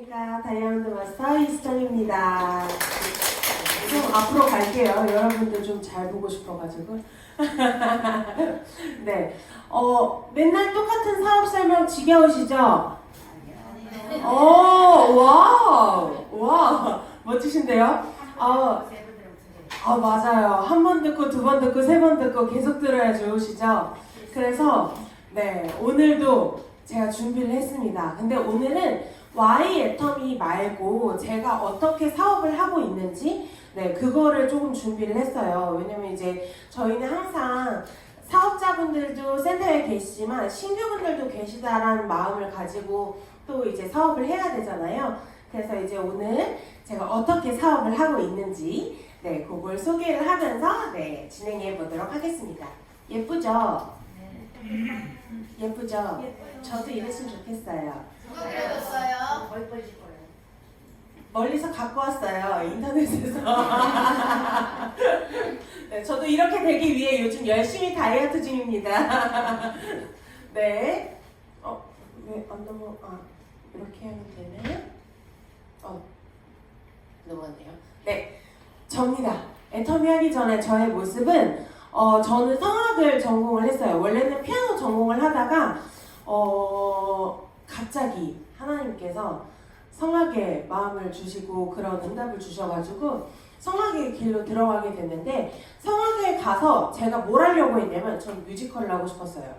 안녕하십니까. 다이아몬드 마스터 이수정입니다. 좀 앞으로 갈게요. 여러분들 좀 잘 보고 싶어가지고. 네. 맨날 똑같은 사업 설명 지겨우시죠? 와, 멋지신데요? 맞아요. 한 번 듣고, 두 번 듣고, 세 번 듣고 계속 들어야 좋으시죠? 그래서, 네, 오늘도 제가 준비를 했습니다. 근데 오늘은 Y 애터미 말고 제가 어떻게 사업을 하고 있는지, 네, 그거를 조금 준비를 했어요. 왜냐면 이제 저희는 항상 사업자분들도 센터에 계시지만 신규분들도 계시다라는 마음을 가지고 또 이제 사업을 해야 되잖아요. 그래서 이제 오늘 제가 어떻게 사업을 하고 있는지, 네, 그걸 소개를 하면서, 네, 진행해 보도록 하겠습니다. 예쁘죠? 예쁘죠? 저도 이랬으면 좋겠어요. 누가 그려줬어요? 더 이뻐질 거예요. 멀리서 갖고 왔어요. 인터넷에서. 네, 저도 이렇게 되기 위해 요즘 열심히 다이어트 중입니다. 네. 왜 안 이렇게 하면 되네. 넘어갔네요. 네. 접니다. 애터미 하기 전에 저의 모습은, 저는 성악을 전공을 했어요. 원래는 피아노 전공을 하다가, 갑자기 하나님께서 성악에 마음을 주시고 그런 응답을 주셔가지고 성악의 길로 들어가게 됐는데, 성악에 가서 제가 뭘 하려고 했냐면 전 뮤지컬을 하고 싶었어요.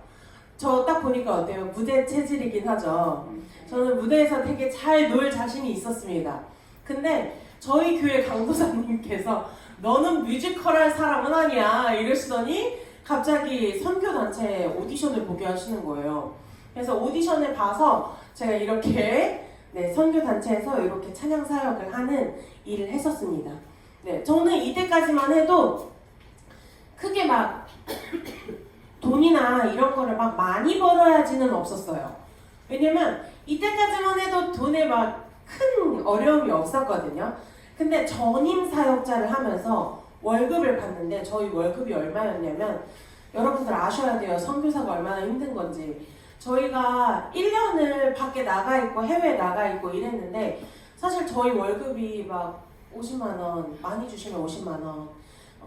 저 딱 보니까 어때요? 무대 체질이긴 하죠. 저는 무대에서 되게 잘 놀 자신이 있었습니다. 근데 저희 교회 강도사님께서 너는 뮤지컬 할 사람은 아니야 이러시더니 갑자기 선교단체 오디션을 보게 하시는 거예요. 그래서 오디션을 봐서 제가 이렇게, 네, 선교단체에서 이렇게 찬양 사역을 하는 일을 했었습니다. 네, 저는 이때까지만 해도 크게 막 돈이나 이런 거를 막 많이 벌어야지는 없었어요. 왜냐면 이때까지만 해도 돈에 막 큰 어려움이 없었거든요. 근데 전임 사역자를 하면서 월급을 받는데 저희 월급이 얼마였냐면, 여러분들 아셔야 돼요. 선교사가 얼마나 힘든 건지. 저희가 1년을 밖에 나가 있고 해외에 나가 있고 이랬는데 사실 저희 월급이 막 50만 원, 많이 주시면 50만 원,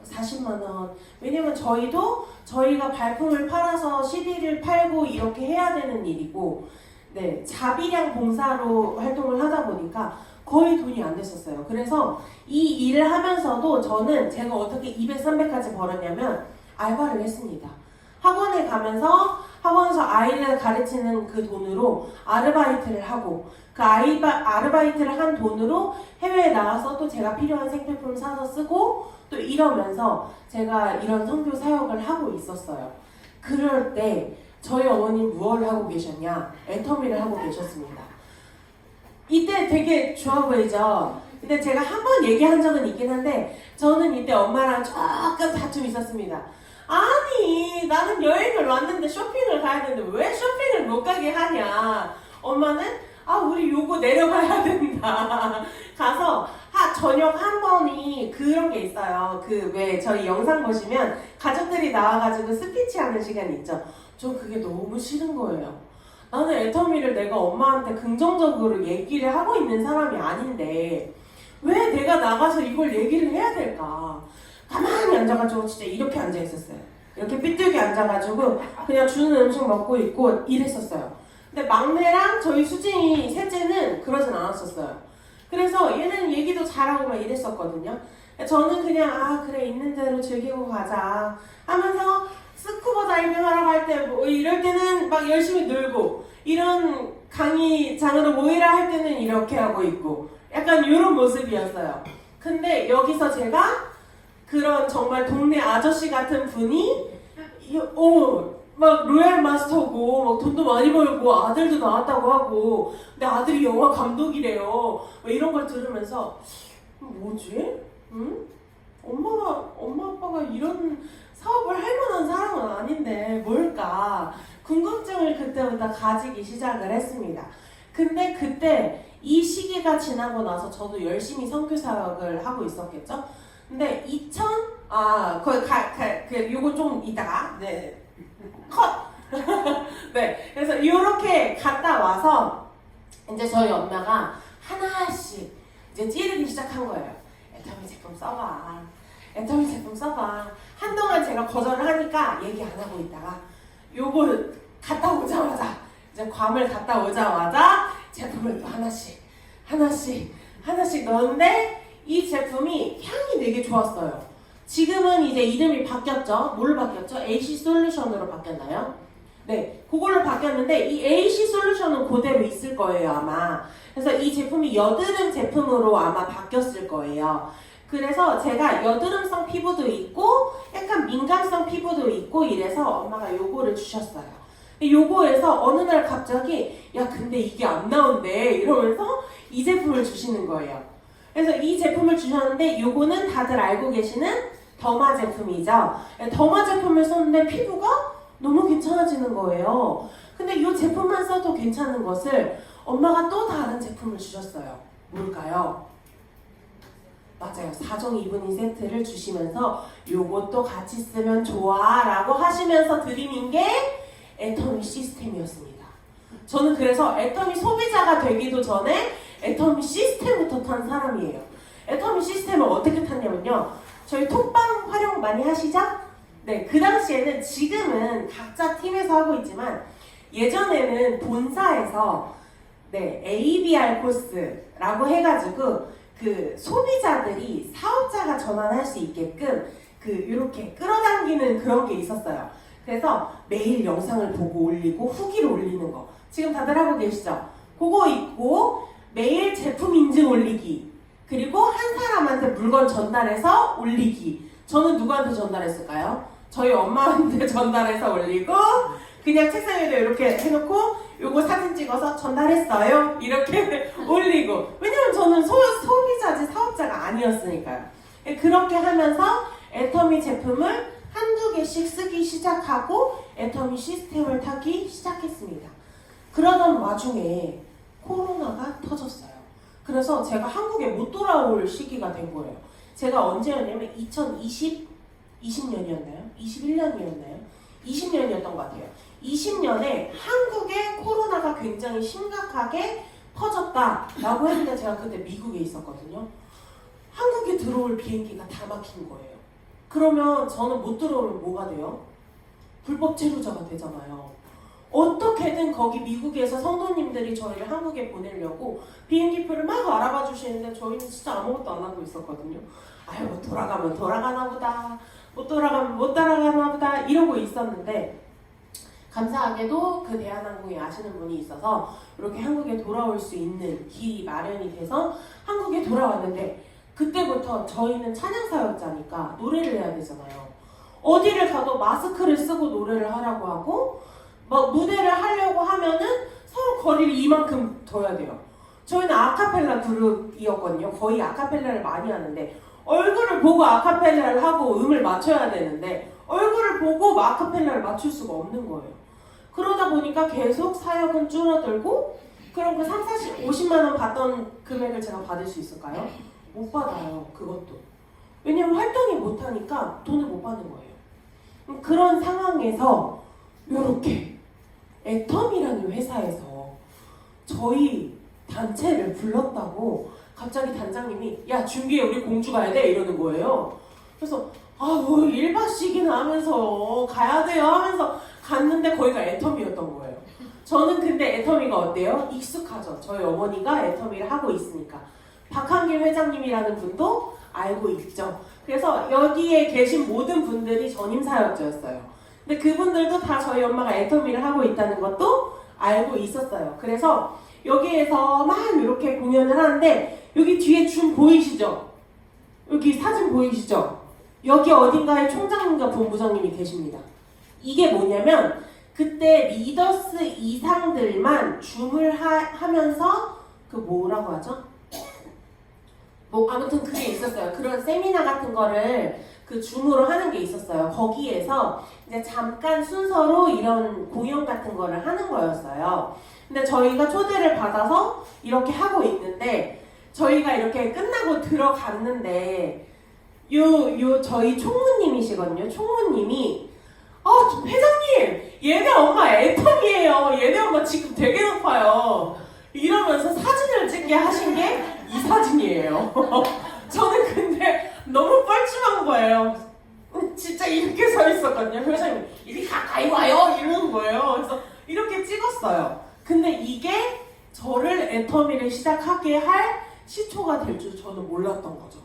40만 원. 왜냐면 저희가 발품을 팔아서 CD를 팔고 이렇게 해야 되는 일이고, 네, 자비량 봉사로 활동을 하다 보니까 거의 돈이 안 됐었어요. 그래서 이 일을 하면서도 저는 제가 어떻게 200, 300까지 벌었냐면 알바를 했습니다. 학원에 가면서 학원에서 아이를 가르치는 그 돈으로 아르바이트를 하고, 그 아르바이트를 한 돈으로 해외에 나가서 또 제가 필요한 생필품 사서 쓰고 또 이러면서 제가 이런 선교 사역을 하고 있었어요. 그럴 때 저희 어머님 무엇을 하고 계셨냐? 애터미를 하고 계셨습니다. 이때 되게 좋아 보이죠? 근데 제가 한 번 얘기한 적은 있긴 한데 저는 이때 엄마랑 조금 다툼이 있었습니다. 아니, 나는 여행을 왔는데 쇼핑을 가야 되는데 왜 쇼핑을 못 가게 하냐? 엄마는 우리 요거 내려가야 된다. 가서 저녁 한 번이 그런 게 있어요. 왜 저희 영상 보시면 가족들이 나와가지고 스피치 하는 시간이 있죠. 저 그게 너무 싫은 거예요. 나는 애터미를 내가 엄마한테 긍정적으로 얘기를 하고 있는 사람이 아닌데 왜 내가 나가서 이걸 얘기를 해야 될까? 가만히 앉아가지고 진짜 이렇게 앉아있었어요. 이렇게 삐뚤게 앉아가지고 그냥 주는 음식 먹고 있고 이랬었어요. 근데 막내랑 저희 수진이 셋째는 그러진 않았었어요. 그래서 얘는 얘기도 잘하고 막 이랬었거든요. 저는 그냥 그래, 있는 대로 즐기고 가자 하면서 스쿠버 다이빙 하러 갈 때 뭐 이럴 때는 막 열심히 놀고, 이런 강의장으로 모이라 할 때는 이렇게 하고 있고 약간 이런 모습이었어요. 근데 여기서 제가 그런 정말 동네 아저씨 같은 분이 막 로얄 마스터고 막 돈도 많이 벌고 아들도 나왔다고 하고 근데 아들이 영화 감독이래요. 이런 걸 들으면서 뭐지? 응? 엄마 아빠가 이런 사업을 할 만한 사람은 아닌데 뭘까? 궁금증을 그때부터 가지기 시작을 했습니다. 근데 그때 이 시기가 지나고 나서 저도 열심히 선교 사역을 하고 있었겠죠? 근데 요거 좀 이따가, 네, 컷! 네, 그래서 이렇게 갔다 와서 이제 저희 엄마가 하나씩 이제 찌르기 시작한 거예요. 애터미 제품 써봐. 애터미 제품 써봐. 한동안 제가 거절을 하니까 얘기 안 하고 있다가 요거를 갔다 오자마자 이제 괌을 갔다 오자마자 제품을 또 하나씩 넣었는데 이 제품이 향이 되게 좋았어요. 지금은 이제 이름이 바뀌었죠. 뭘로 바뀌었죠? AC 솔루션으로 바뀌었나요? 네, 그걸로 바뀌었는데 이 AC 솔루션은 그대로 있을 거예요, 아마. 그래서 이 제품이 여드름 제품으로 아마 바뀌었을 거예요. 그래서 제가 여드름성 피부도 있고 약간 민감성 피부도 있고 이래서 엄마가 요거를 주셨어요. 요거에서 어느 날 갑자기 야 근데 이게 안 나온대 이러면서 이 제품을 주시는 거예요. 그래서 이 제품을 주셨는데 요거는 다들 알고 계시는 더마 제품이죠. 더마 제품을 썼는데 피부가 너무 괜찮아지는 거예요. 근데 이 제품만 써도 괜찮은 것을 엄마가 또 다른 제품을 주셨어요. 뭘까요? 맞아요. 4종 2분인 세트를 주시면서 요것도 같이 쓰면 좋아 라고 하시면서 드리는 게 애터미 시스템이었습니다. 저는 그래서 애터미 소비자가 되기도 전에 애터미 시스템부터 탄 사람이에요. 애터미 시스템을 어떻게 탔냐면요. 저희 톡방 활용 많이 하시죠? 네, 그 당시에는 지금은 각자 팀에서 하고 있지만 예전에는 본사에서 네, ABR 코스라고 해가지고 그 소비자들이 사업자가 전환할 수 있게끔 그 이렇게 끌어당기는 그런 게 있었어요. 그래서 매일 영상을 보고 올리고 후기를 올리는 거 지금 다들 하고 계시죠? 그거 있고 매일 제품 인증 올리기 그리고 한 사람한테 물건 전달해서 올리기. 저는 누구한테 전달했을까요? 저희 엄마한테 전달해서 올리고 그냥 책상 위에 이렇게 해놓고 요거 사진 찍어서 전달했어요 이렇게 올리고 왜냐면 저는 소비자지 사업자가 아니었으니까요. 그렇게 하면서 애터미 제품을 한두 개씩 쓰기 시작하고 애터미 시스템을 타기 시작했습니다. 그러던 와중에 코로나가 터졌어요. 그래서 제가 한국에 못 돌아올 시기가 된 거예요. 제가 언제였냐면 2020년이었나요? 21년이었나요? 20년이었던 것 같아요. 20년에 한국에 코로나가 굉장히 심각하게 퍼졌다라고 했는데 제가 그때 미국에 있었거든요. 한국에 들어올 비행기가 다 막힌 거예요. 그러면 저는 못 들어오면 뭐가 돼요? 불법 체류자가 되잖아요. 어떻게든 거기 미국에서 성도님들이 저희를 한국에 보내려고 비행기표를 막 알아봐 주시는데 저희는 진짜 아무것도 안 하고 있었거든요. 아유 뭐 돌아가면 돌아가나 보다. 못 돌아가면 못 따라가나 보다 이러고 있었는데 감사하게도 그 대한항공에 아시는 분이 있어서 이렇게 한국에 돌아올 수 있는 길이 마련이 돼서 한국에 돌아왔는데 그때부터 저희는 찬양사역자니까 노래를 해야 되잖아요. 어디를 가도 마스크를 쓰고 노래를 하라고 하고 막 무대를 하려고 하면은 서로 거리를 이만큼 둬야 돼요. 저희는 아카펠라 그룹이었거든요. 거의 아카펠라를 많이 하는데 얼굴을 보고 아카펠라를 하고 음을 맞춰야 되는데 얼굴을 보고 아카펠라를 맞출 수가 없는 거예요. 그러다 보니까 계속 사역은 줄어들고 그럼 그 3, 40, 50만 원 받던 금액을 제가 받을 수 있을까요? 못 받아요. 그것도. 왜냐면 활동이 못하니까 돈을 못 받는 거예요. 그런 상황에서 이렇게 애텀이라는 회사에서 저희 단체를 불렀다고 갑자기 단장님이 야 준비해 우리 공주 가야 돼 이러는 거예요. 그래서 뭐 1박씩이나 하면서 가야 돼요 하면서 갔는데 거기가 애텀이었던 거예요. 저는 근데 애터미가 어때요? 익숙하죠. 저희 어머니가 애터미를 하고 있으니까. 박한길 회장님이라는 분도 알고 있죠. 그래서 여기에 계신 모든 분들이 전임 사역자였어요. 근데 그분들도 다 저희 엄마가 애터미를 하고 있다는 것도 알고 있었어요. 그래서 여기에서 막 이렇게 공연을 하는데 여기 뒤에 줌 보이시죠? 여기 사진 보이시죠? 여기 어딘가에 총장님과 본부장님이 계십니다. 이게 뭐냐면 그때 리더스 이상들만 줌을 하면서 그 뭐라고 하죠? 뭐 아무튼 그게 있었어요. 그런 세미나 같은 거를 그 줌으로 하는 게 있었어요. 거기에서 이제 잠깐 순서로 이런 공연 같은 거를 하는 거였어요. 근데 저희가 초대를 받아서 이렇게 하고 있는데 저희가 이렇게 끝나고 들어갔는데 저희 총무님이시거든요. 총무님이 회장님 얘네 엄마 애텀이에요. 얘네 엄마 지금 되게 높아요. 이러면서 사진을 찍게 하신 게 이 사진이에요. 저는 근데 너무 뻘쭘한 거예요. 진짜 이렇게 서 있었거든요. 회장님이 이리 가까이 와요 이러는 거예요. 그래서 이렇게 찍었어요. 근데 이게 저를 애터미를 시작하게 할 시초가 될 줄 저는 몰랐던 거죠.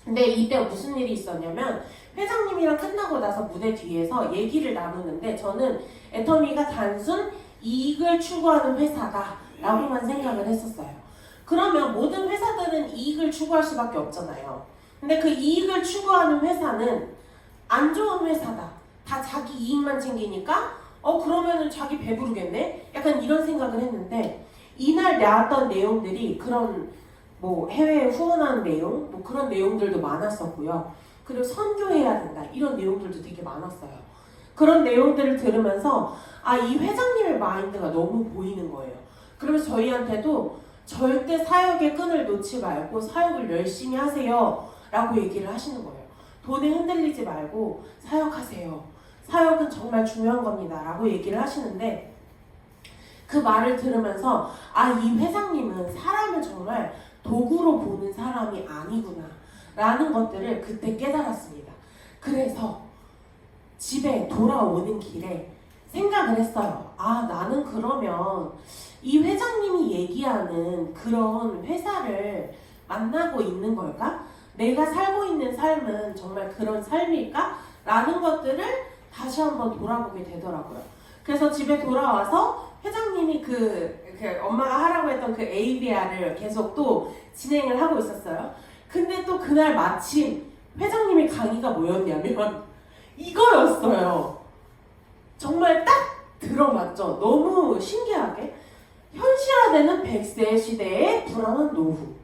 근데 이때 무슨 일이 있었냐면 회장님이랑 끝나고 나서 무대 뒤에서 얘기를 나누는데 저는 애터미가 단순 이익을 추구하는 회사다 라고만 생각을 했었어요. 그러면 모든 회사들은 이익을 추구할 수밖에 없잖아요. 근데 그 이익을 추구하는 회사는 안 좋은 회사다. 다 자기 이익만 챙기니까 그러면은 자기 배부르겠네? 약간 이런 생각을 했는데 이날 나왔던 내용들이 그런 뭐 해외에 후원하는 내용 뭐 그런 내용들도 많았었고요. 그리고 선교해야 된다 이런 내용들도 되게 많았어요. 그런 내용들을 들으면서 이 회장님의 마인드가 너무 보이는 거예요. 그러면서 저희한테도 절대 사역의 끈을 놓지 말고 사역을 열심히 하세요 라고 얘기를 하시는 거예요. 돈에 흔들리지 말고 사역하세요. 사역은 정말 중요한 겁니다 라고 얘기를 하시는데 그 말을 들으면서 이 회장님은 사람을 정말 도구로 보는 사람이 아니구나 라는 것들을 그때 깨달았습니다. 그래서 집에 돌아오는 길에 생각을 했어요. 나는 그러면 이 회장님이 얘기하는 그런 회사를 만나고 있는 걸까? 내가 살고 있는 삶은 정말 그런 삶일까? 라는 것들을 다시 한번 돌아보게 되더라고요. 그래서 집에 돌아와서 회장님이 그 엄마가 하라고 했던 그 ABR을 계속 또 진행을 하고 있었어요. 근데 또 그날 마침 회장님의 강의가 뭐였냐면 이거였어요. 정말 딱 들어맞죠? 너무 신기하게. 현실화되는 100세 시대의 불안한 노후.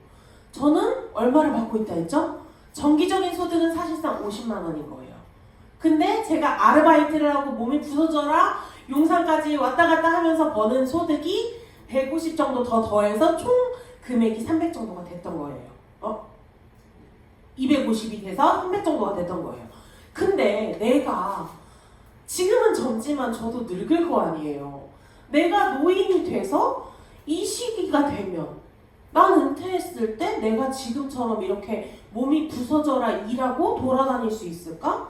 저는 얼마를 받고 있다 했죠? 정기적인 소득은 사실상 50만 원인 거예요. 근데 제가 아르바이트를 하고 몸이 부서져라 용산까지 왔다 갔다 하면서 버는 소득이 150 정도 더 더해서 총 금액이 300 정도가 됐던 거예요. 250이 돼서 300 정도가 됐던 거예요. 근데 내가 지금은 젊지만 저도 늙을 거 아니에요. 내가 노인이 돼서 이 시기가 되면 난 은퇴했을 때 내가 지금처럼 이렇게 몸이 부서져라 일하고 돌아다닐 수 있을까?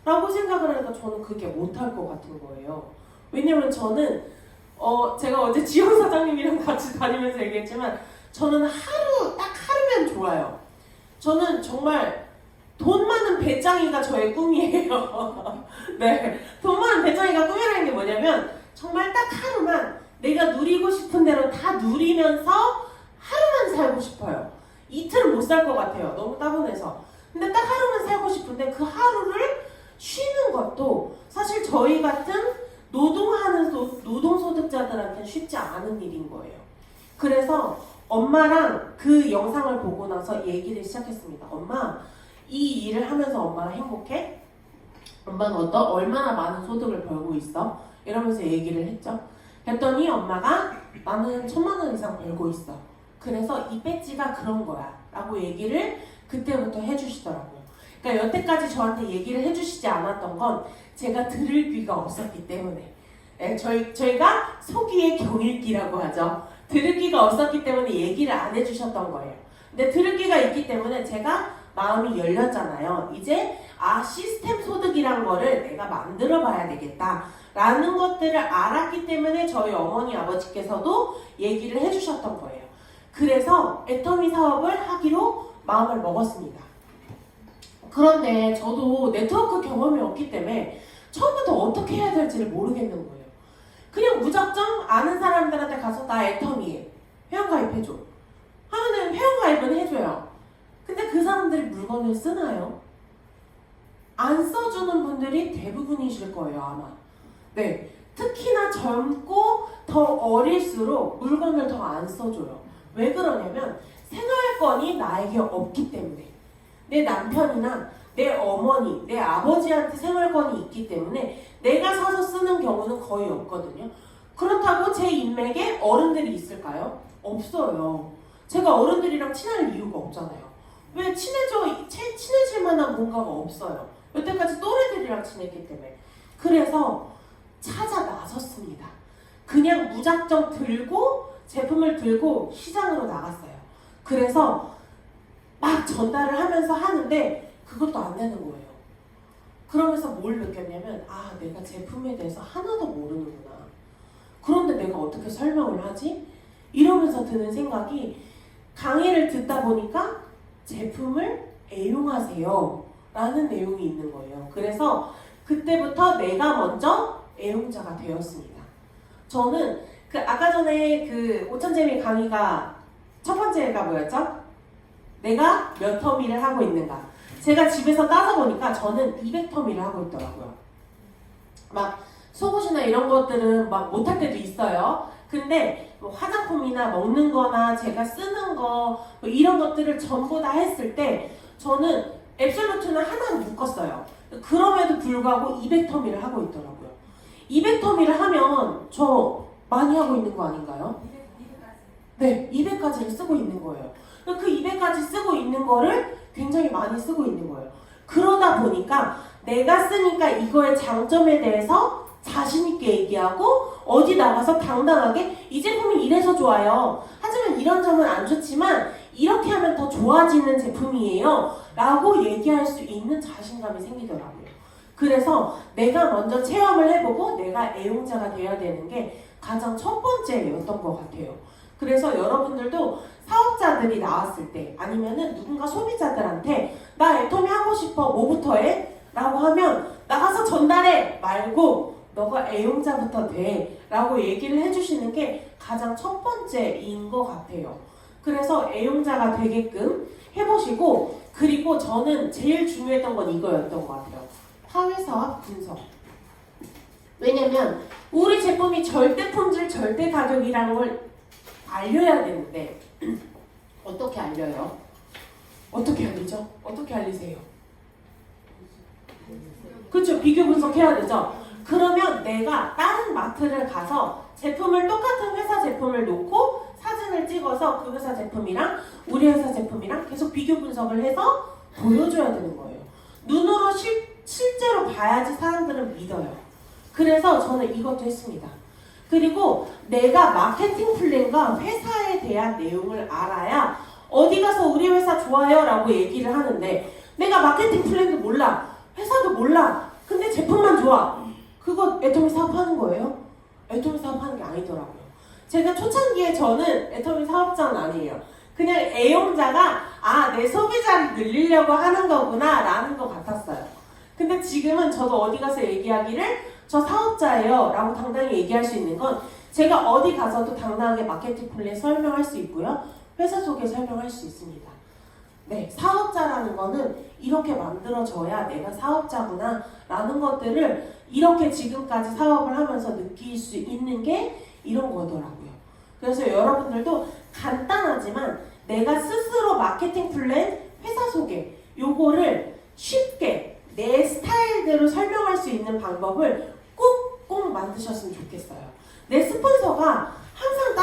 라고 생각을 하니까 저는 그게 못할 것 같은 거예요. 왜냐면 저는 제가 어제 지영 사장님이랑 같이 다니면서 얘기했지만 저는 딱 하루면 좋아요. 저는 정말 돈 많은 배짱이가 저의 꿈이에요. 네, 돈 많은 배짱이가 꿈이라는 게 뭐냐면 정말 딱 하루만 내가 누리고 싶은 대로 다 누리면서 하루만 살고 싶어요. 이틀은 못 살 것 같아요. 너무 따분해서. 근데 딱 하루만 살고 싶은데 그 하루를 쉬는 것도 사실 저희 같은 노동하는 노동소득자들한테는 쉽지 않은 일인 거예요. 그래서 엄마랑 그 영상을 보고 나서 얘기를 시작했습니다. 엄마, 이 일을 하면서 엄마가 행복해? 엄마는 얼마나 많은 소득을 벌고 있어? 이러면서 얘기를 했죠. 했더니 엄마가 나는 1,000만 원 이상 벌고 있어. 그래서 이 배지가 그런 거야 라고 얘기를 그때부터 해주시더라고요. 그러니까 여태까지 저한테 얘기를 해주시지 않았던 건 제가 들을 귀가 없었기 때문에 저희가 소귀의 경일기라고 하죠. 들을 귀가 없었기 때문에 얘기를 안 해주셨던 거예요. 근데 들을 귀가 있기 때문에 제가 마음이 열렸잖아요. 이제 시스템 소득이란 거를 내가 만들어 봐야 되겠다 라는 것들을 알았기 때문에 저희 어머니 아버지께서도 얘기를 해주셨던 거예요. 그래서 애터미 사업을 하기로 마음을 먹었습니다. 그런데 저도 네트워크 경험이 없기 때문에 처음부터 어떻게 해야 될지를 모르겠는 거예요. 그냥 무작정 아는 사람들한테 가서 나 애터미에 회원가입해줘 하면은 회원가입은 해줘요. 근데 그 사람들이 물건을 쓰나요? 안 써주는 분들이 대부분이실 거예요, 아마. 네, 특히나 젊고 더 어릴수록 물건을 더 안 써줘요. 왜 그러냐면 생활권이 나에게 없기 때문에. 내 남편이나 내 어머니, 내 아버지한테 생활권이 있기 때문에 내가 사서 쓰는 경우는 거의 없거든요. 그렇다고 제 인맥에 어른들이 있을까요? 없어요. 제가 어른들이랑 친할 이유가 없잖아요. 왜 친해질 만한 뭔가가 없어요. 여태까지 또래들이랑 친했기 때문에. 그래서 찾아 나섰습니다. 그냥 무작정 들고 제품을 들고 시장으로 나갔어요. 그래서 막 전달을 하면서 하는데 그것도 안 되는 거예요. 그러면서 뭘 느꼈냐면 아, 내가 제품에 대해서 하나도 모르는구나. 그런데 내가 어떻게 설명을 하지? 이러면서 드는 생각이 강의를 듣다 보니까 제품을 애용하세요 라는 내용이 있는 거예요. 그래서 그때부터 내가 먼저 애용자가 되었습니다. 저는 그 아까 전에 그 오천재미 강의가 첫 번째가 뭐였죠? 내가 몇 터미를 하고 있는가. 제가 집에서 따져보니까 저는 200터미를 하고 있더라고요. 막 속옷이나 이런 것들은 막 못할 때도 있어요. 근데 뭐 화장품이나 먹는 거나 제가 쓰는 거 뭐 이런 것들을 전부 다 했을 때 저는 앱솔루트는 하나는 묶었어요. 그럼에도 불구하고 200터미를 하고 있더라고요. 200터미를 하면 저 많이 하고 있는 거 아닌가요? 네, 200까지를 쓰고 있는 거예요. 그 200까지 쓰고 있는 거를 굉장히 많이 쓰고 있는 거예요. 그러다 보니까 내가 쓰니까 이거의 장점에 대해서 자신있게 얘기하고 어디 나가서 당당하게 이 제품이 이래서 좋아요. 하지만 이런 점은 안 좋지만 이렇게 하면 더 좋아지는 제품이에요. 라고 얘기할 수 있는 자신감이 생기더라고요. 그래서 내가 먼저 체험을 해보고 내가 애용자가 되어야 되는 게 가장 첫 번째였던 것 같아요. 그래서 여러분들도 사업자들이 나왔을 때 아니면은 누군가 소비자들한테 나 애터미 하고 싶어 뭐부터 해? 라고 하면 나가서 전달해 말고 너가 애용자부터 돼 라고 얘기를 해주시는 게 가장 첫 번째인 것 같아요. 그래서 애용자가 되게끔 해보시고 그리고 저는 제일 중요했던 건 이거였던 것 같아요. 사회사와 분석. 왜냐면 우리 제품이 절대 품질 절대 가격이라는 걸 알려야 되는데 어떻게 알려요? 어떻게 알리죠? 어떻게 알리세요? 그렇죠. 비교 분석해야 되죠. 그러면 내가 다른 마트를 가서 제품을 똑같은 회사 제품을 놓고 사진을 찍어서 그 회사 제품이랑 우리 회사 제품이랑 계속 비교 분석을 해서 보여줘야 되는 거예요. 눈으로 실제로 봐야지 사람들은 믿어요. 그래서 저는 이것도 했습니다. 그리고 내가 마케팅 플랜과 회사에 대한 내용을 알아야 어디 가서 우리 회사 좋아요 라고 얘기를 하는데 내가 마케팅 플랜도 몰라, 회사도 몰라, 근데 제품만 좋아. 그거 애터미 사업하는 거예요? 애터미 사업하는 게 아니더라고요. 제가 초창기에 저는 애터미 사업자는 아니에요. 그냥 애용자가 내 소비자를 늘리려고 하는 거구나 라는 것 같았어요. 근데 지금은 저도 어디 가서 얘기하기를 저 사업자예요 라고 당당히 얘기할 수 있는 건 제가 어디 가서도 당당하게 마케팅 플랜 설명할 수 있고요. 회사 소개 설명할 수 있습니다. 네, 사업자라는 거는 이렇게 만들어져야 내가 사업자구나 라는 것들을 이렇게 지금까지 사업을 하면서 느낄 수 있는 게 이런 거더라고요. 그래서 여러분들도 간단하지만 내가 스스로 마케팅 플랜, 회사 소개 요거를 쉽게 내 스타일대로 설명할 수 있는 방법을 꼭 만드셨으면 좋겠어요. 내 스폰서가 항상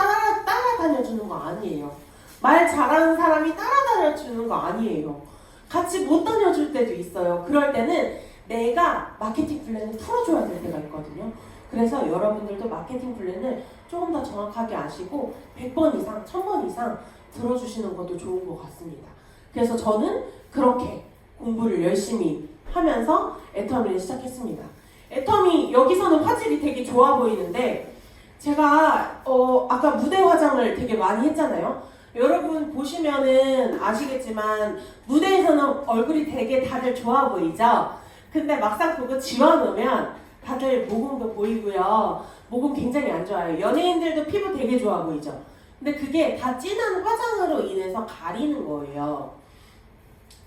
따라다녀주는 거 아니에요. 말 잘하는 사람이 따라다녀주는 거 아니에요. 같이 못 다녀줄 때도 있어요. 그럴 때는 내가 마케팅 플랜을 풀어줘야 될 때가 있거든요. 그래서 여러분들도 마케팅 플랜을 조금 더 정확하게 아시고 100번 이상, 1000번 이상 들어주시는 것도 좋은 것 같습니다. 그래서 저는 그렇게 공부를 열심히 하면서 애터미를 시작했습니다. 애터미 여기서는 화질이 되게 좋아 보이는데 제가 아까 무대 화장을 되게 많이 했잖아요. 여러분 보시면은 아시겠지만 무대에서는 얼굴이 되게 다들 좋아 보이죠? 근데 막상 그거 지워놓으면 다들 모공도 보이고요. 모공 굉장히 안 좋아요. 연예인들도 피부 되게 좋아 보이죠? 근데 그게 다 진한 화장으로 인해서 가리는 거예요.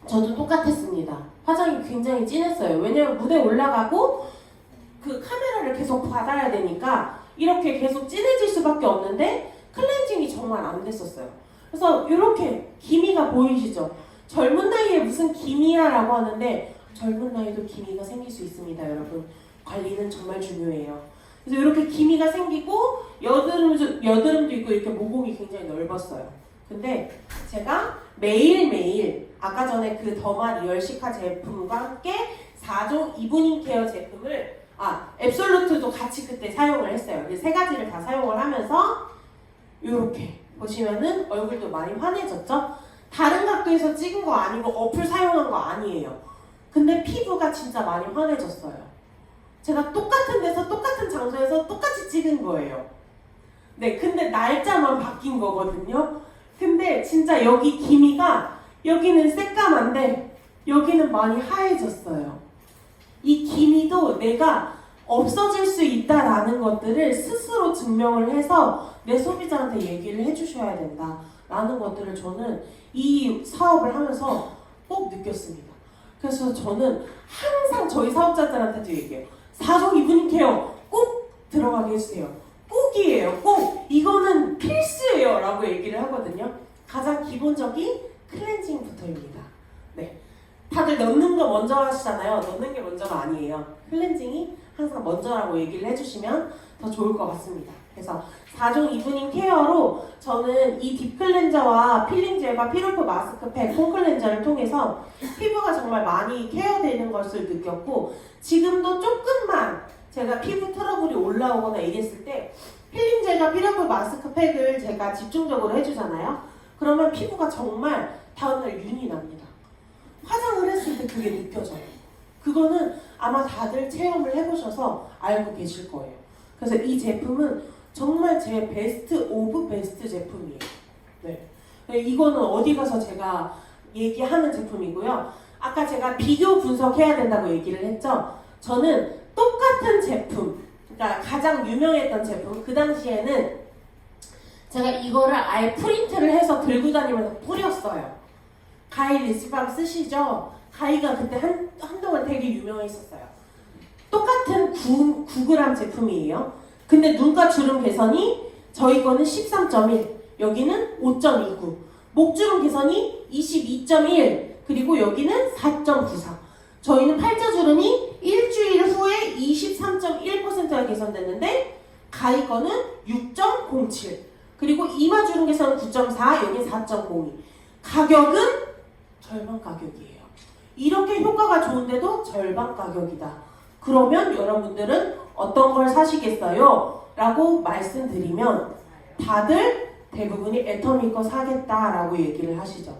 저도 똑같았습니다. 화장이 굉장히 진했어요. 왜냐면 무대에 올라가고 그 카메라를 계속 받아야 되니까 이렇게 계속 진해질 수밖에 없는데 클렌징이 정말 안 됐었어요. 그래서 이렇게 기미가 보이시죠? 젊은 나이에 무슨 기미야 라고 하는데 젊은 나이도 기미가 생길 수 있습니다. 여러분 관리는 정말 중요해요. 그래서 이렇게 기미가 생기고 여드름도 있고 이렇게 모공이 굉장히 넓었어요. 근데 제가 매일매일 아까 전에 그 더마 리얼 시카 제품과 함께 4종 이브닝 케어 제품을 앱솔루트도 같이 그때 사용을 했어요. 세 가지를 다 사용을 하면서 요렇게 보시면은 얼굴도 많이 환해졌죠? 다른 각도에서 찍은 거 아니고 어플 사용한 거 아니에요. 근데 피부가 진짜 많이 환해졌어요. 제가 똑같은 데서 똑같은 장소에서 똑같이 찍은 거예요. 네, 근데 날짜만 바뀐 거거든요. 근데 진짜 여기 기미가 여기는 새까만데 여기는 많이 하얘졌어요. 이 기미도 내가 없어질 수 있다라는 것들을 스스로 증명을 해서 내 소비자한테 얘기를 해주셔야 된다라는 것들을 저는 이 사업을 하면서 꼭 느꼈습니다. 그래서 저는 항상 저희 사업자들한테도 얘기해요. 4종 이브닝 케어 꼭 들어가게 해주세요. 꼭이에요. 꼭. 이거는 필수예요. 라고 얘기를 하거든요. 가장 기본적인 클렌징부터입니다. 네. 다들 넣는 거 먼저 하시잖아요. 넣는 게 먼저가 아니에요. 클렌징이 항상 먼저라고 얘기를 해주시면 더 좋을 것 같습니다. 그래서 4종 이브닝 케어로 저는 이 딥클렌저와 필링젤과 피로프 마스크팩, 폼클렌저를 통해서 피부가 정말 많이 케어되는 것을 느꼈고 지금도 조금만 제가 피부 트러블이 올라오거나 이랬을 때 필링젤과 피로프 마스크팩을 제가 집중적으로 해주잖아요. 그러면 피부가 정말 다음날 윤이 납니다. 화장을 했을 때 그게 느껴져요. 그거는 아마 다들 체험을 해보셔서 알고 계실 거예요. 그래서 이 제품은 정말 제 베스트 오브 베스트 제품이에요. 네. 이거는 어디 가서 제가 얘기하는 제품이고요. 아까 제가 비교 분석해야 된다고 얘기를 했죠. 저는 똑같은 제품, 그러니까 가장 유명했던 제품, 그 당시에는 제가 이거를 아예 프린트를 해서 들고 다니면서 뿌렸어요. 가이 리스밤 쓰시죠? 가이가 그때 한동안 되게 유명했었어요. 똑같은 9g 제품이에요. 근데 눈가 주름 개선이 저희 거는 13.1, 여기는 5.29. 목주름 개선이 22.1, 그리고 여기는 4.94. 저희는 팔자주름이 일주일 후에 23.1%가 개선됐는데 가이 거는 6.07. 그리고 이마주름 개선은 9.4, 여기 4.02. 가격은 절반 가격이에요. 이렇게 효과가 좋은데도 절반 가격이다. 그러면 여러분들은 어떤 걸 사시겠어요? 라고 말씀드리면 다들 대부분이 애터미 거 사겠다라고 얘기를 하시죠.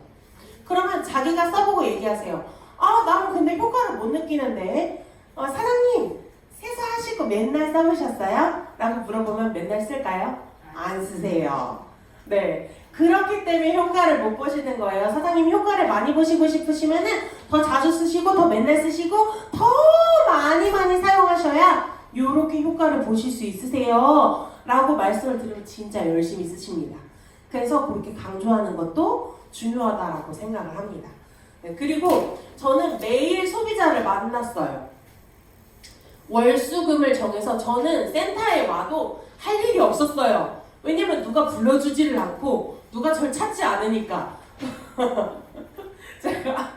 그러면 자기가 써보고 얘기하세요. 나는 근데 효과를 못 느끼는데 사장님 세수하실 거 맨날 써보셨어요? 라고 물어보면 맨날 쓸까요? 안 쓰세요. 네, 그렇기 때문에 효과를 못 보시는 거예요. 사장님 효과를 많이 보시고 싶으시면은 더 자주 쓰시고 더 맨날 쓰시고 더 많이 사용하셔야 요렇게 효과를 보실 수 있으세요 라고 말씀을 드리면 진짜 열심히 쓰십니다. 그래서 그렇게 강조하는 것도 중요하다라고 생각을 합니다. 네, 그리고 저는 매일 소비자를 만났어요. 월수금을 정해서 저는 센터에 와도 할 일이 없었어요. 왜냐면 누가 불러주지를 않고 누가 절 찾지 않으니까. 제가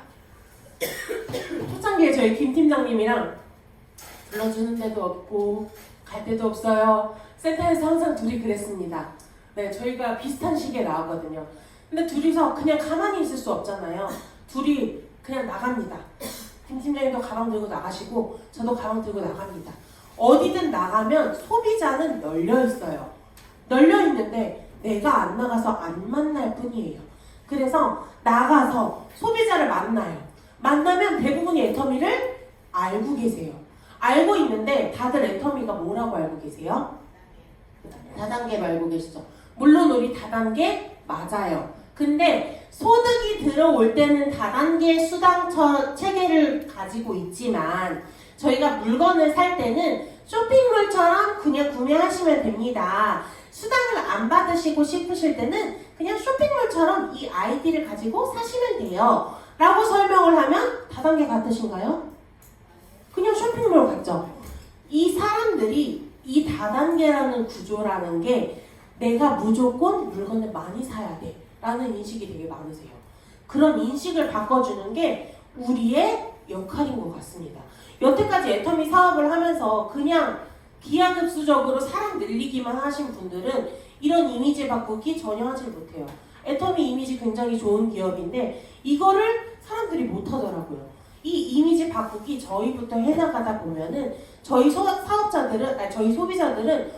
초창기에 저희 김 팀장님이랑 불러주는 데도 없고 갈 데도 없어요. 센터에서 항상 둘이 그랬습니다. 네, 저희가 비슷한 시기에 나왔거든요. 근데 둘이서 그냥 가만히 있을 수 없잖아요. 둘이 그냥 나갑니다. 김 팀장님도 가방 들고 나가시고 저도 가방 들고 나갑니다. 어디든 나가면 소비자는 널려 있어요. 널려 있는데 내가 안 나가서 안 만날 뿐이에요. 그래서 나가서 소비자를 만나요. 만나면 대부분이 애터미를 알고 계세요. 알고 있는데 다들 애터미가 뭐라고 알고 계세요? 다단계 알고 계시죠? 물론 우리 다단계 맞아요. 근데 소득이 들어올 때는 다단계 수당 체계를 가지고 있지만 저희가 물건을 살 때는 쇼핑몰처럼 그냥 구매하시면 됩니다. 수당을 안 받으시고 싶으실 때는 그냥 쇼핑몰처럼 이 아이디를 가지고 사시면 돼요 라고 설명을 하면 다단계 같으신가요? 그냥 쇼핑몰 같죠? 이 사람들이 이 다단계라는 구조라는 게 내가 무조건 물건을 많이 사야 돼 라는 인식이 되게 많으세요. 그런 인식을 바꿔주는 게 우리의 역할인 것 같습니다. 여태까지 애터미 사업을 하면서 그냥 기하급수적으로 사람 늘리기만 하신 분들은 이런 이미지 바꾸기 전혀 하지 못해요. 애터미 이미지 굉장히 좋은 기업인데 이거를 사람들이 못하더라고요. 이 이미지 바꾸기 저희부터 해나가다 보면은 저희 사업자들은, 저희 소비자들은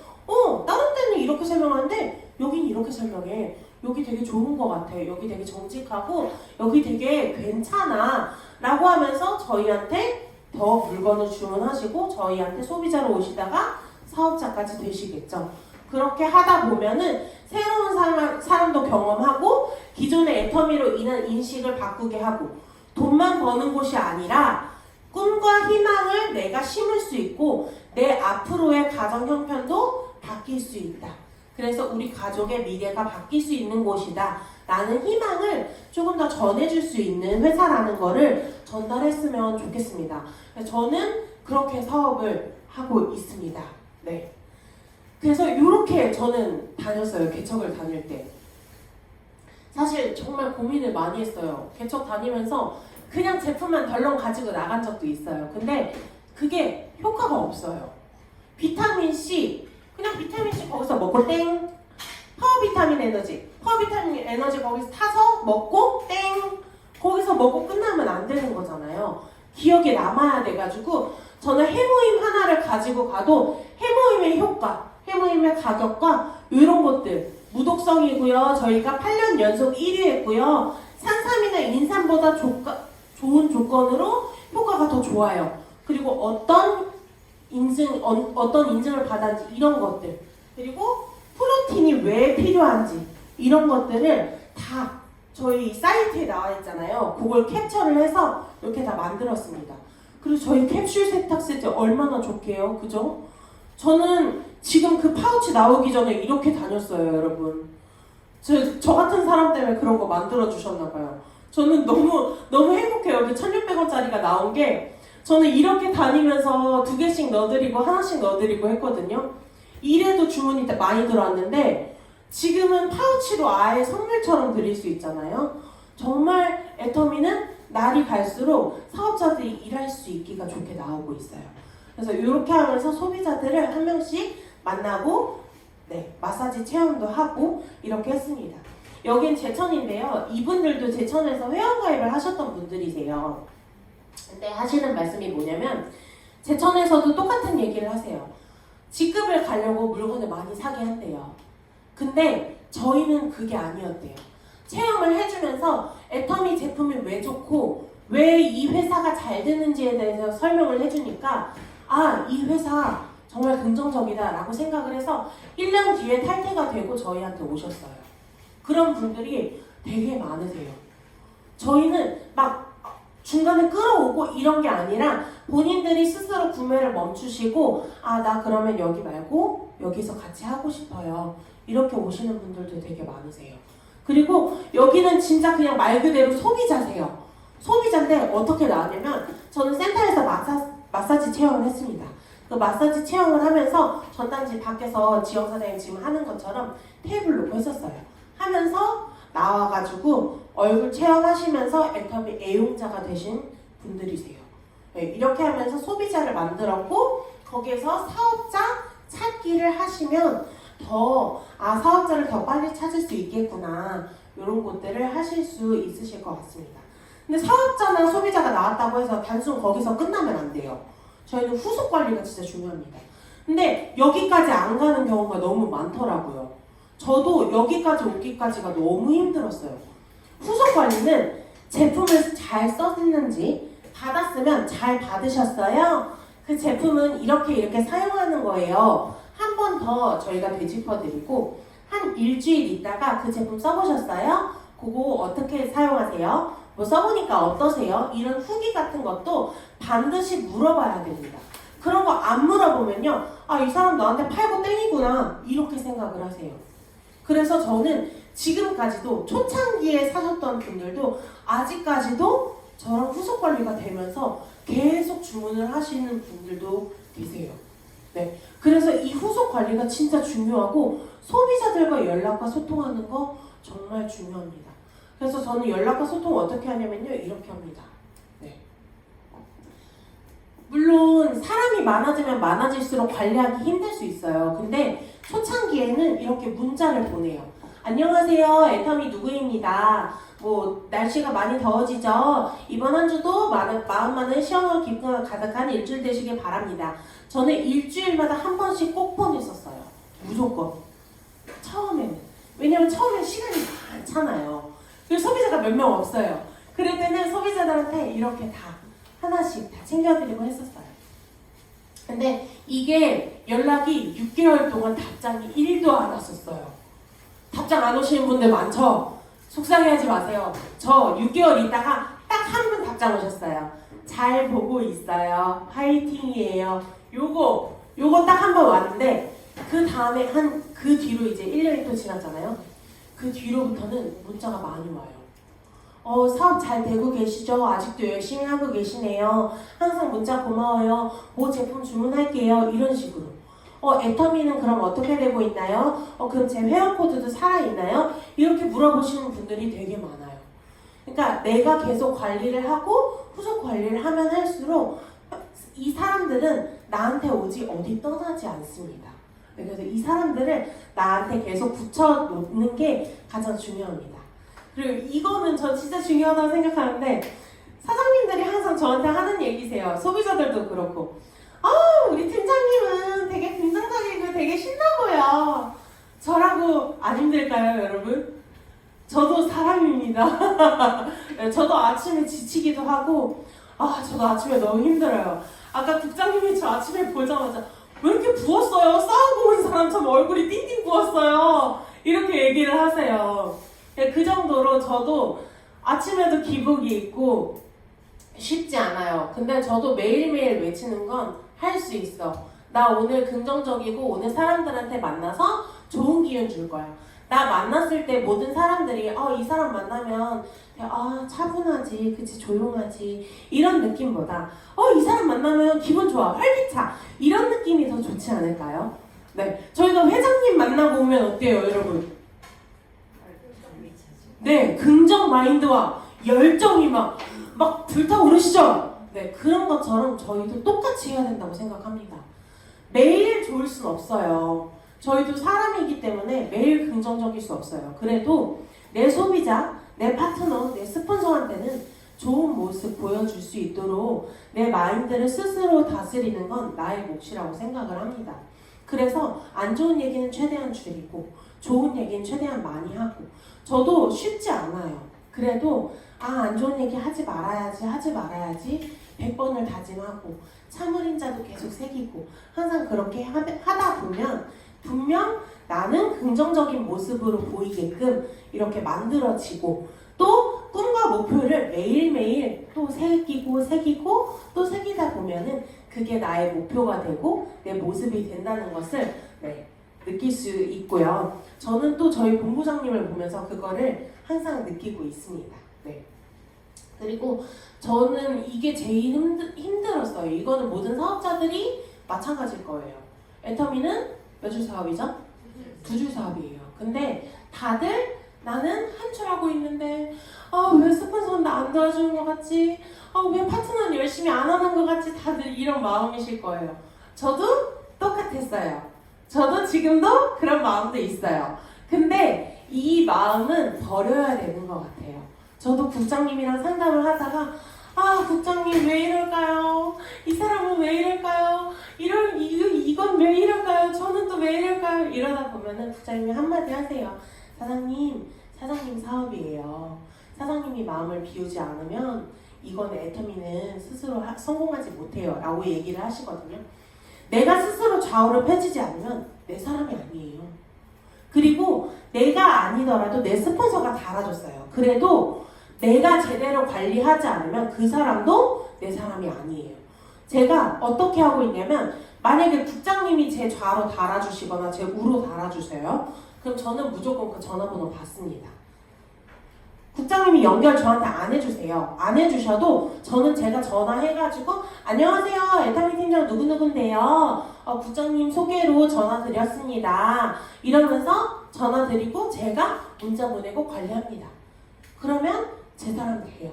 다른 데는 이렇게 설명하는데 여긴 이렇게 설명해. 여기 되게 좋은 것 같아. 여기 되게 정직하고 여기 되게 괜찮아. 라고 하면서 저희한테 더 물건을 주문하시고 저희한테 소비자로 오시다가 사업자까지 되시겠죠. 그렇게 하다 보면은 새로운 사람도 경험하고 기존의 애터미로 인한 인식을 바꾸게 하고 돈만 버는 곳이 아니라 꿈과 희망을 내가 심을 수 있고 내 앞으로의 가정 형편도 바뀔 수 있다. 그래서 우리 가족의 미래가 바뀔 수 있는 곳이다 라는 희망을 조금 더 전해줄 수 있는 회사라는 거를 전달했으면 좋겠습니다. 저는 그렇게 사업을 하고 있습니다. 네. 그래서 이렇게 저는 다녔어요. 개척을 다닐 때. 사실 정말 고민을 많이 했어요. 개척 다니면서 그냥 제품만 덜렁 가지고 나간 적도 있어요. 근데 그게 효과가 없어요. 비타민C, 그냥 비타민C 거기서 먹고 땡. 파워비타민 에너지, 파워비타민 에너지 거기서 타서 먹고 땡. 거기서 먹고 끝나면 안 되는 거잖아요. 기억에 남아야 돼가지고 저는 해모임 하나를 가지고 가도 해모임의 효과, 해모임의 가격과 이런 것들, 무독성이고요. 저희가 8년 연속 1위 했고요. 산삼이나 인삼보다 좋은 조건으로 효과가 더 좋아요. 그리고 어떤 인증을 받았는지 이런 것들, 그리고 프로틴이 왜 필요한지 이런 것들을 다 저희 사이트에 나와 있잖아요. 그걸 캡처를 해서 이렇게 다 만들었습니다. 그리고 저희 캡슐 세탁세제 얼마나 좋게요, 그죠? 저는 지금 그 파우치 나오기 전에 이렇게 다녔어요, 여러분. 저 같은 사람 때문에 그런 거 만들어 주셨나봐요. 저는 너무 행복해요. 그 1,600원짜리가 나온 게 저는 이렇게 다니면서 2개씩 넣어드리고 하나씩 넣어드리고 했거든요. 이래도 주문이 많이 들어왔는데 지금은 파우치로 아예 선물처럼 드릴 수 있잖아요. 정말 애터미는 날이 갈수록 사업자들이 일할 수 있기가 좋게 나오고 있어요. 그래서 이렇게 하면서 소비자들을 한 명씩 만나고 마사지 체험도 하고 이렇게 했습니다. 여긴 제천인데요. 이분들도 제천에서 회원가입을 하셨던 분들이세요. 근데 하시는 말씀이 뭐냐면 제천에서도 똑같은 얘기를 하세요. 직급을 가려고 물건을 많이 사게 한대요. 근데 저희는 그게 아니었대요. 체험을 해주면서 애터미 제품이 왜 좋고 왜 이 회사가 잘 되는지에 대해서 설명을 해주니까 아, 이 회사 정말 긍정적이다 라고 생각을 해서 1년 뒤에 탈퇴가 되고 저희한테 오셨어요. 그런 분들이 되게 많으세요. 저희는 막 중간에 끌어오고 이런 게 아니라 본인들이 스스로 구매를 멈추시고 아, 나 그러면 여기 말고 여기서 같이 하고 싶어요. 이렇게 오시는 분들도 되게 많으세요. 그리고 여기는 진짜 그냥 말 그대로 소비자세요. 소비자인데 어떻게 나왔냐면 저는 센터에서 마사지 체험을 했습니다. 그 마사지 체험을 하면서 전단지 밖에서 지영사장님 지금 하는 것처럼 테이블 놓고 했었어요. 하면서 나와가지고 얼굴 체험하시면서 애터미 애용자가 되신 분들이세요. 네, 이렇게 하면서 소비자를 만들었고 거기에서 사업자 찾기를 하시면 사업자를 더 빨리 찾을 수 있겠구나 이런 것들을 하실 수 있으실 것 같습니다. 근데 사업자나 소비자가 나왔다고 해서 단순 거기서 끝나면 안 돼요. 저희는 후속 관리가 진짜 중요합니다. 근데 여기까지 안 가는 경우가 너무 많더라고요. 저도 여기까지 오기까지가 너무 힘들었어요. 후속 관리는 제품을 잘 썼는지 받았으면 잘 받으셨어요? 그 제품은 이렇게 사용하는 거예요. 한 번 더 저희가 되짚어드리고 한 일주일 있다가 그 제품 써보셨어요? 그거 어떻게 사용하세요? 뭐 써보니까 어떠세요? 이런 후기 같은 것도 반드시 물어봐야 됩니다. 그런 거 안 물어보면요, 아, 이 사람 나한테 팔고 땡이구나 이렇게 생각을 하세요. 그래서 저는 지금까지도 초창기에 사셨던 분들도 아직까지도 저랑 후속 관리가 되면서 계속 주문을 하시는 분들도 계세요. 네, 그래서 이 후속 관리가 진짜 중요하고 소비자들과 연락과 소통하는 거 정말 중요합니다. 그래서 저는 연락과 소통을 어떻게 하냐면요, 이렇게 합니다. 네. 물론 사람이 많아지면 많아질수록 관리하기 힘들 수 있어요. 근데 초창기에는 이렇게 문자를 보내요. 안녕하세요, 애터미 누구입니다. 뭐 날씨가 많이 더워지죠. 이번 한 주도 마음 많은 시원한 기쁨 가득한 일주일 되시길 바랍니다. 저는 일주일마다 한 번씩 꼭 보냈었어요. 무조건. 처음에는. 왜냐면 처음에 시간이 많잖아요. 그리고 소비자가 몇 명 없어요. 그럴 때는 소비자들한테 이렇게 다 하나씩 다 챙겨드리고 했었어요. 근데 이게 연락이 6개월 동안 답장이 1도 안 왔었어요. 답장 안 오시는 분들 많죠? 속상해하지 마세요. 저 6개월 있다가 딱 한 분 답장 오셨어요. 잘 보고 있어요. 파이팅이에요. 요거 딱 한 번 왔는데 그 다음에 그 뒤로 이제 1년이 또 지났잖아요. 그 뒤로부터는 문자가 많이 와요. 사업 잘 되고 계시죠? 아직도 열심히 하고 계시네요. 항상 문자 고마워요. 제품 주문할게요. 이런 식으로. 애터미는 그럼 어떻게 되고 있나요? 그럼 제 회원 코드도 살아있나요? 이렇게 물어보시는 분들이 되게 많아요. 그러니까 내가 계속 관리를 하고 후속 관리를 하면 할수록 이 사람들은 나한테 오지 어디 떠나지 않습니다. 그래서 이 사람들을 나한테 계속 붙여놓는 게 가장 중요합니다. 그리고 이거는 저 진짜 중요하다고 생각하는데 사장님들이 항상 저한테 하는 얘기세요. 소비자들도 그렇고 우리 팀장님은 되게 긍정적이고 되게 신나 보여. 저라고 안 힘들까요, 여러분? 저도 사람입니다. 저도 아침에 지치기도 하고 저도 아침에 너무 힘들어요. 아까 국장님이 저 아침에 보자마자 왜 이렇게 부었어요? 싸우고 온 사람처럼 얼굴이 띵띵 부었어요. 이렇게 얘기를 하세요. 그 정도로 저도 아침에도 기복이 있고 쉽지 않아요. 근데 저도 매일매일 외치는 건 할 수 있어. 나 오늘 긍정적이고 오늘 사람들한테 만나서 좋은 기운 줄 거야. 나 만났을 때 모든 사람들이 이 사람 만나면 차분하지, 그치, 조용하지 이런 느낌보다 이 사람 만나면 기분 좋아, 활기차 이런 느낌이 더 좋지 않을까요? 네, 저희가 회장님 만나고 오면 어때요, 여러분? 네, 긍정 마인드와 열정이 막 불타오르시죠? 네, 그런 것처럼 저희도 똑같이 해야 된다고 생각합니다. 매일 좋을 순 없어요. 저희도 사람이기 때문에 매일 긍정적일 수 없어요. 그래도 내 소비자, 내 파트너, 내 스폰서한테는 좋은 모습 보여줄 수 있도록 내 마인드를 스스로 다스리는 건 나의 몫이라고 생각을 합니다. 그래서 안 좋은 얘기는 최대한 줄이고 좋은 얘기는 최대한 많이 하고 저도 쉽지 않아요. 그래도 안 좋은 얘기 하지 말아야지 100번을 다짐하고 참을인자도 계속 새기고 항상 그렇게 하다 보면 분명 나는 긍정적인 모습으로 보이게끔 이렇게 만들어지고 또 꿈과 목표를 매일매일 또 새기고 또 새기다 보면은 그게 나의 목표가 되고 내 모습이 된다는 것을 느낄 수 있고요. 저는 또 저희 본부장님을 보면서 그거를 항상 느끼고 있습니다. 네. 그리고 저는 이게 제일 힘들었어요. 이거는 모든 사업자들이 마찬가지일 거예요. 애터미는 몇 줄 사업이죠? 2줄 사업이에요. 근데 다들 나는 한 줄 하고 있는데 왜 스폰서는 나 안 도와주는 것 같지? 왜 파트너는 열심히 안 하는 것 같지? 다들 이런 마음이실 거예요. 저도 똑같았어요. 저도 지금도 그런 마음도 있어요. 근데 이 마음은 버려야 되는 것 같아요. 저도 국장님이랑 상담을 하다가 국장님 왜 이럴까요? 이 사람은 왜 이럴까요? 이건 왜 이럴까요? 저는 또 왜 이럴까요? 이러다 보면은 국장님이 한마디 하세요. 사장님 사업이에요. 사장님이 마음을 비우지 않으면 이건 애터미는 스스로 성공하지 못해요 라고 얘기를 하시거든요. 내가 스스로 좌우를 펴지지 않으면 내 사람이 아니에요. 그리고 내가 아니더라도 내 스폰서가 달아줬어요. 그래도 내가 제대로 관리하지 않으면 그 사람도 내 사람이 아니에요. 제가 어떻게 하고 있냐면 만약에 국장님이 제 좌로 달아주시거나 제 우로 달아주세요. 그럼 저는 무조건 그 전화번호 받습니다. 국장님이 연결 저한테 안 해주세요. 안 해주셔도 저는 제가 전화해가지고 안녕하세요, 애터미 팀장 누구누군데요. 국장님 소개로 전화 드렸습니다. 이러면서 전화 드리고 제가 문자 보내고 관리합니다. 그러면 제 사람 돼요.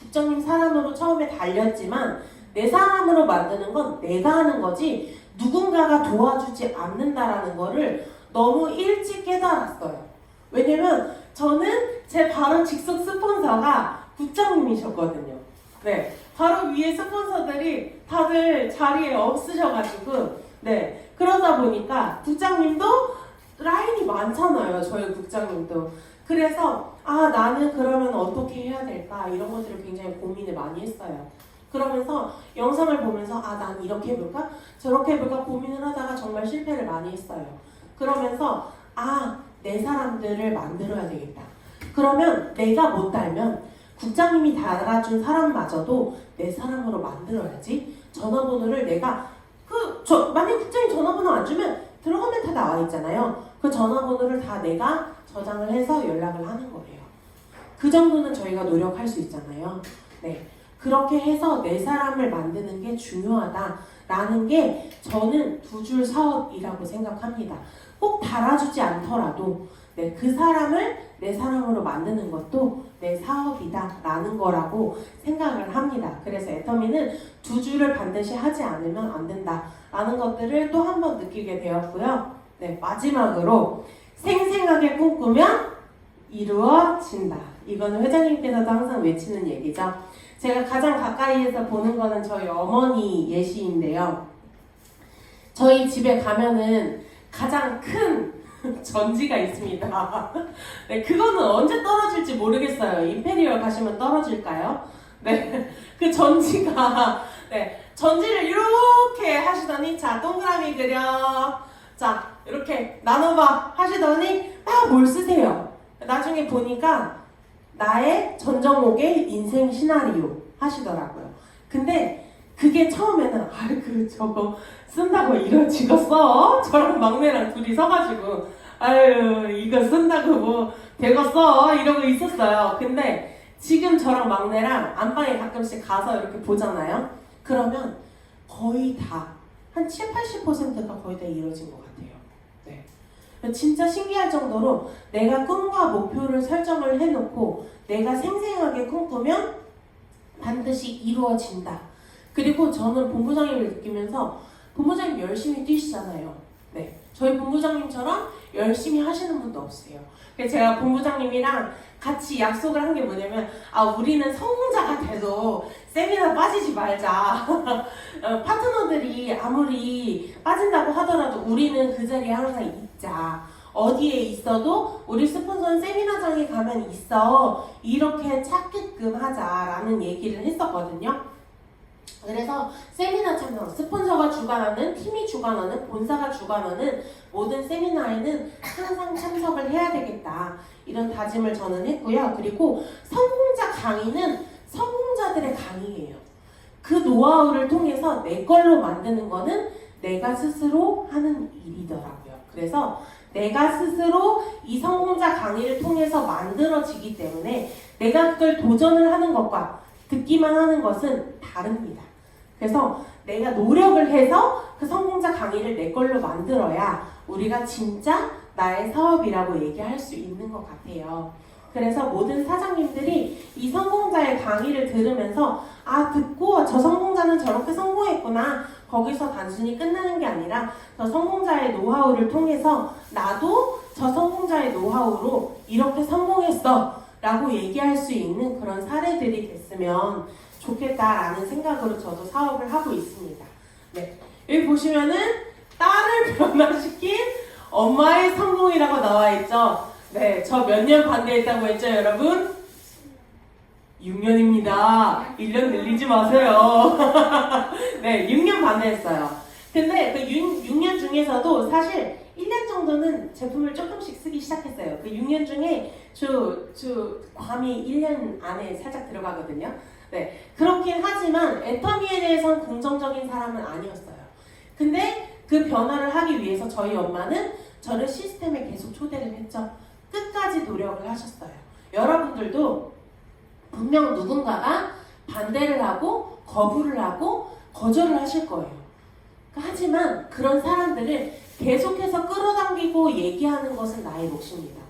국장님 사람으로 처음에 달렸지만 내 사람으로 만드는 건 내가 하는 거지 누군가가 도와주지 않는다라는 거를 너무 일찍 깨달았어요. 왜냐면 저는 제 바로 직속 스폰서가 국장님이셨거든요. 네, 바로 위에 스폰서들이 다들 자리에 없으셔가지고 그러다 보니까 국장님도 라인이 많잖아요. 저희 국장님도. 그래서 아 나는 그러면 어떻게 해야 될까 이런 것들을 굉장히 고민을 많이 했어요. 그러면서 영상을 보면서 아 난 이렇게 해볼까 저렇게 해볼까 고민을 하다가 정말 실패를 많이 했어요. 그러면서 아 내 사람들을 만들어야 되겠다. 그러면 내가 못 달면 국장님이 달아준 사람마저도 내 사람으로 만들어야지. 전화번호를 내가 만약 국장님 전화번호 안 주면 들어가면 다 나와 있잖아요. 그 전화번호를 다 내가 저장을 해서 연락을 하는 거예요. 그 정도는 저희가 노력할 수 있잖아요. 네. 그렇게 해서 내 사람을 만드는 게 중요하다라는 게 저는 두 줄 사업이라고 생각합니다. 꼭 달아주지 않더라도 네, 그 사람을 내 사람으로 만드는 것도 내 사업이다라는 거라고 생각을 합니다. 그래서 애터미는 두 줄을 반드시 하지 않으면 안 된다라는 것들을 또 한 번 느끼게 되었고요. 네, 마지막으로 생생하게 꿈꾸면 이루어진다. 이거는 회장님께서도 항상 외치는 얘기죠. 제가 가장 가까이에서 보는 거는 저희 어머니 예시인데요. 저희 집에 가면은 가장 큰 전지가 있습니다. 네, 그거는 언제 떨어질지 모르겠어요. 임페리얼 가시면 떨어질까요? 네, 그 전지가 네, 전지를 이렇게 하시더니 자 동그라미 그려 자 이렇게 나눠봐 하시더니 막 뭘 쓰세요. 나중에 보니까 나의 전정옥의 인생 시나리오 하시더라고요. 근데 그게 처음에는 저거 쓴다고 이러지겠어? 저랑 막내랑 둘이 서가지고 아유 이거 쓴다고 뭐 되겠어? 이러고 있었어요. 근데 지금 저랑 막내랑 안방에 가끔씩 가서 이렇게 보잖아요. 그러면 거의 다 한 7, 80%가 거의 다 이루어진 것 같아요. 네. 진짜 신기할 정도로 내가 꿈과 목표를 설정을 해놓고 내가 생생하게 꿈꾸면 반드시 이루어진다. 그리고 저는 본부장님을 느끼면서 본부장님 열심히 뛰시잖아요. 네, 저희 본부장님처럼 열심히 하시는 분도 없어요. 그래서 제가 본부장님이랑 같이 약속을 한 게 뭐냐면 우리는 성공자가 돼도 세미나 빠지지 말자. 파트너들이 아무리 빠진다고 하더라도 우리는 그 자리에 항상 있자. 어디에 있어도 우리 스폰서는 세미나장에 가면 있어. 이렇게 찾게끔 하자라는 얘기를 했었거든요. 그래서 세미나 참여, 스폰서가 주관하는, 팀이 주관하는, 본사가 주관하는 모든 세미나에는 항상 참석을 해야 되겠다. 이런 다짐을 저는 했고요. 그리고 성공자 강의는 성공자들의 강의예요. 그 노하우를 통해서 내 걸로 만드는 거는 내가 스스로 하는 일이더라고요. 그래서 내가 스스로 이 성공자 강의를 통해서 만들어지기 때문에 내가 그걸 도전을 하는 것과 듣기만 하는 것은 다릅니다. 그래서 내가 노력을 해서 그 성공자 강의를 내 걸로 만들어야 우리가 진짜 나의 사업이라고 얘기할 수 있는 것 같아요. 그래서 모든 사장님들이 이 성공자의 강의를 들으면서 듣고 저 성공자는 저렇게 성공했구나. 거기서 단순히 끝나는 게 아니라 저 성공자의 노하우를 통해서 나도 저 성공자의 노하우로 이렇게 성공했어 라고 얘기할 수 있는 그런 사례들이 됐으면 좋겠다라는 생각으로 저도 사업을 하고 있습니다. 네, 여기 보시면은 딸을 변화시킨 엄마의 성공이라고 나와 있죠. 네, 저 몇 년 반대했다고 했죠, 여러분? 6년입니다. 1년 늘리지 마세요. 네, 6년 반대했어요. 근데 그 6년 중에서도 사실 1년 정도는 제품을 조금씩 쓰기 시작했어요. 그 6년 중에 괌이 1년 안에 살짝 들어가거든요. 네, 그렇긴 하지만 애터미에 대해서는 긍정적인 사람은 아니었어요. 근데 그 변화를 하기 위해서 저희 엄마는 저를 시스템에 계속 초대를 했죠. 끝까지 노력을 하셨어요. 여러분들도 분명 누군가가 반대를 하고 거부를 하고 거절을 하실 거예요. 하지만 그런 사람들을 계속해서 끌어당기고 얘기하는 것은 나의 몫입니다.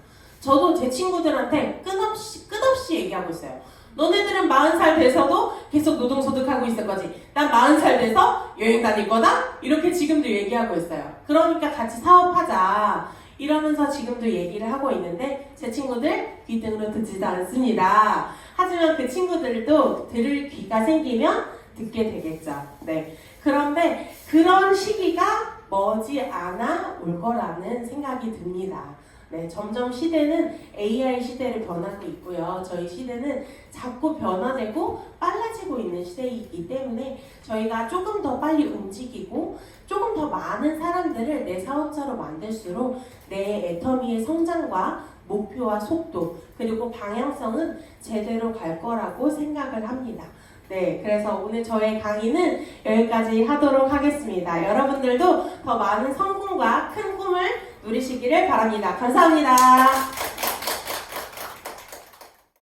저도 제 친구들한테 끝없이 얘기하고 있어요. 너네들은 40살 돼서도 계속 노동소득하고 있을 거지. 난 40살 돼서 여행 다닐 거다? 이렇게 지금도 얘기하고 있어요. 그러니까 같이 사업하자. 이러면서 지금도 얘기를 하고 있는데 제 친구들 귀등으로 듣지도 않습니다. 하지만 그 친구들도 들을 귀가 생기면 듣게 되겠죠. 네. 그런데 그런 시기가 머지않아 올 거라는 생각이 듭니다. 네, 점점 시대는 AI 시대를 변하고 있고요. 저희 시대는 자꾸 변화되고 빨라지고 있는 시대이기 때문에 저희가 조금 더 빨리 움직이고 조금 더 많은 사람들을 내 사업자로 만들수록 내 애터미의 성장과 목표와 속도 그리고 방향성은 제대로 갈 거라고 생각을 합니다. 네, 그래서 오늘 저의 강의는 여기까지 하도록 하겠습니다. 여러분들도 더 많은 성공과 큰 꿈을 누리시기를 바랍니다. 감사합니다.